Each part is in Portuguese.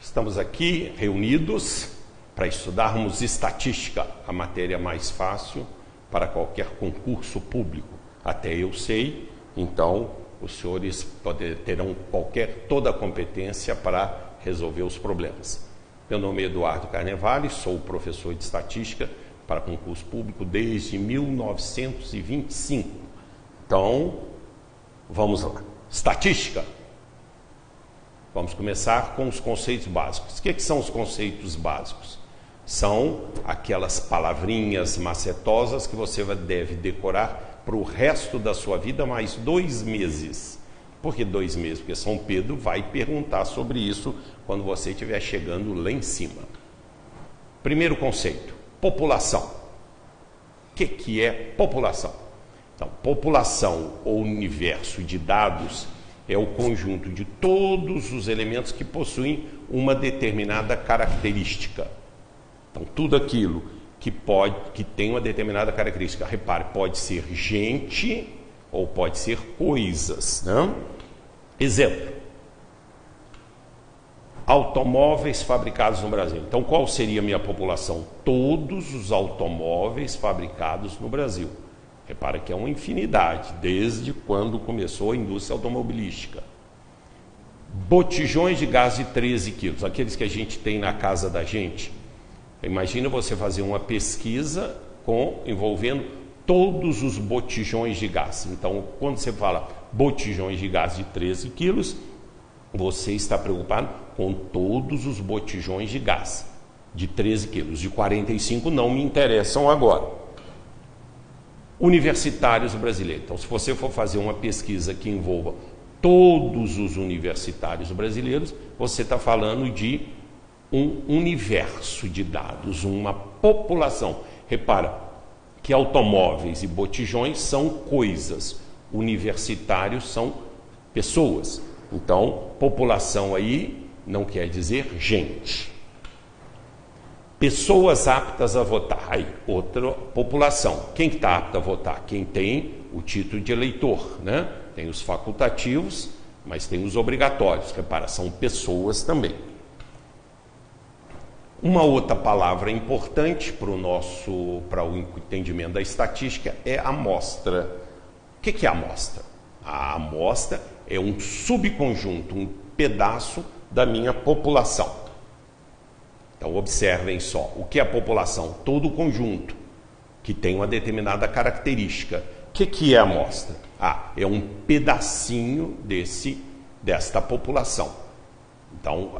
Estamos aqui reunidos para estudarmos estatística, a matéria mais fácil para qualquer concurso público. Até eu sei, então os senhores terão toda a competência para resolver os problemas. Meu nome é Eduardo Carnevale, sou professor de estatística para concurso público desde 1925. Então, vamos lá. Estatística. Vamos começar com os conceitos básicos. O que são os conceitos básicos? São aquelas palavrinhas macetosas que você deve decorar para o resto da sua vida, mais 2 meses. Por que 2 meses? Porque São Pedro vai perguntar sobre isso quando você estiver chegando lá em cima. Primeiro conceito, população. O que é população? Então, população ou universo de dados é o conjunto de todos os elementos que possuem uma determinada característica. Então, tudo aquilo que tem uma determinada característica, repare, pode ser gente ou pode ser coisas, né? Exemplo, automóveis fabricados no Brasil. Então, qual seria a minha população? Todos os automóveis fabricados no Brasil. Repara que é uma infinidade, desde quando começou a indústria automobilística. Botijões de gás de 13 quilos, aqueles que a gente tem na casa da gente. Imagina você fazer uma pesquisa envolvendo todos os botijões de gás. Então, quando você fala botijões de gás de 13 quilos, você está preocupado com todos os botijões de gás de 13 quilos. De 45 não me interessam agora. Universitários brasileiros. Então, se você for fazer uma pesquisa que envolva todos os universitários brasileiros, você está falando de um universo de dados, uma população. Repara que automóveis e botijões são coisas, universitários são pessoas. Então, população aí não quer dizer gente. Pessoas aptas a votar. Aí, outra população. Quem está apto a votar? Quem tem o título de eleitor, né? Tem os facultativos, mas tem os obrigatórios. Repara, são pessoas também. Uma outra palavra importante para o entendimento da estatística é amostra. O que é amostra? A amostra é um subconjunto, um pedaço da minha população. Então, observem só, o que é a população? Todo o conjunto que tem uma determinada característica. O que é a amostra? É um pedacinho desta população. Então,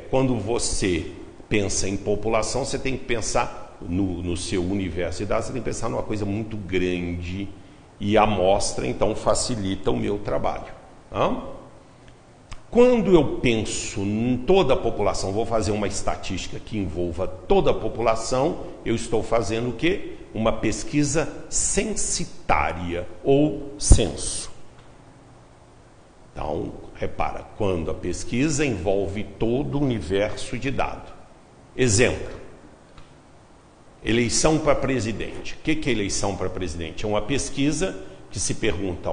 quando você pensa em população, você tem que pensar no seu universo de dados, você tem que pensar numa coisa muito grande, e a amostra, então, facilita o meu trabalho. Quando eu penso em toda a população, vou fazer uma estatística que envolva toda a população, eu estou fazendo o quê? Uma pesquisa censitária ou censo. Então, repara, quando a pesquisa envolve todo o universo de dados. Exemplo, eleição para presidente. O que é eleição para presidente? É uma pesquisa que se pergunta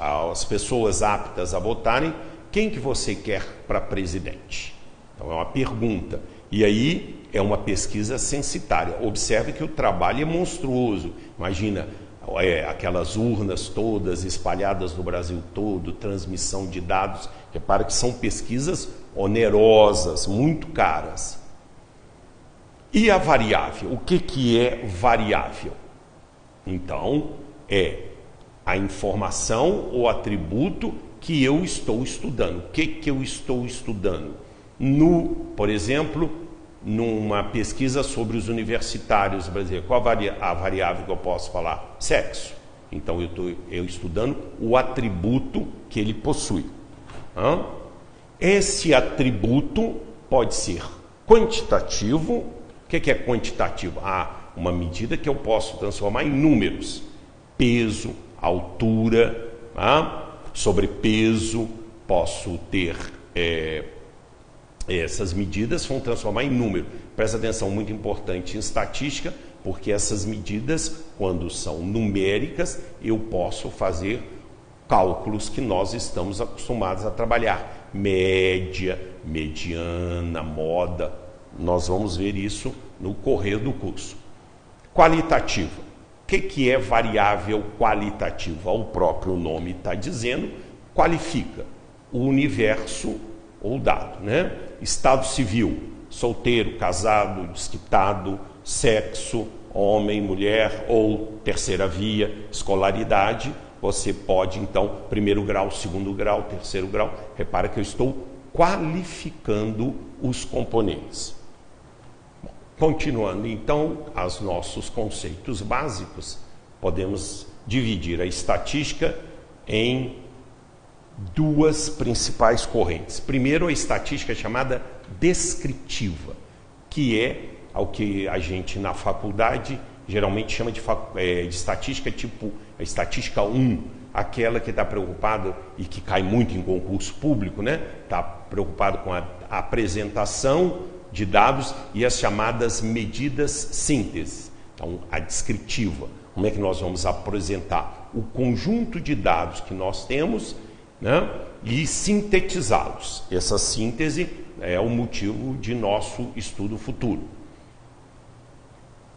às pessoas aptas a votarem, quem que você quer para presidente? Então é uma pergunta. E aí é uma pesquisa censitária. Observe que o trabalho é monstruoso. Imagina aquelas urnas todas espalhadas no Brasil todo, transmissão de dados. Repara que são pesquisas onerosas, muito caras. E a variável? O que é variável? Então, é a informação ou atributo que eu estou estudando. O que eu estou estudando? Por exemplo, numa pesquisa sobre os universitários brasileiros, qual a variável que eu posso falar? Sexo. Então, eu estudando o atributo que ele possui. Esse atributo pode ser quantitativo. O que é quantitativo? Uma medida que eu posso transformar em números. Peso, altura, sobrepeso, posso ter essas medidas, vão transformar em número. Presta atenção, muito importante em estatística, porque essas medidas, quando são numéricas, eu posso fazer cálculos que nós estamos acostumados a trabalhar. Média, mediana, moda. Nós vamos ver isso no correr do curso. Qualitativa. O que é variável qualitativa? O próprio nome está dizendo, qualifica o universo ou dado, né? Estado civil, solteiro, casado, desquitado, sexo, homem, mulher ou terceira via, escolaridade. Você pode, então, primeiro grau, segundo grau, terceiro grau. Repara que eu estou qualificando os componentes. Bom, continuando, então, os nossos conceitos básicos, podemos dividir a estatística em duas principais correntes. Primeiro, a estatística chamada descritiva, que é o que a gente na faculdade geralmente chama de estatística tipo a estatística 1, aquela que está preocupada e que cai muito em concurso público, né? Está preocupado com a apresentação de dados e as chamadas medidas síntese. Então, a descritiva, como é que nós vamos apresentar o conjunto de dados que nós temos, né? E sintetizá-los. Essa síntese é o motivo de nosso estudo futuro.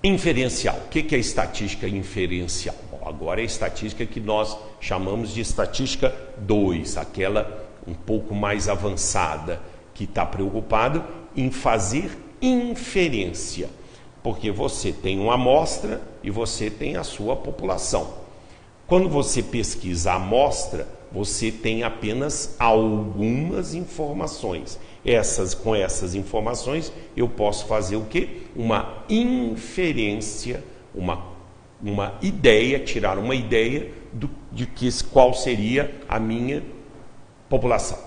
Inferencial. O que é estatística inferencial? Bom, agora é a estatística que nós chamamos de estatística 2, aquela um pouco mais avançada, que está preocupado em fazer inferência, porque você tem uma amostra e você tem a sua população. Quando você pesquisa a amostra, você tem apenas algumas informações. Com essas informações, eu posso fazer o quê? Uma inferência, uma ideia, tirar uma ideia de qual seria a minha população.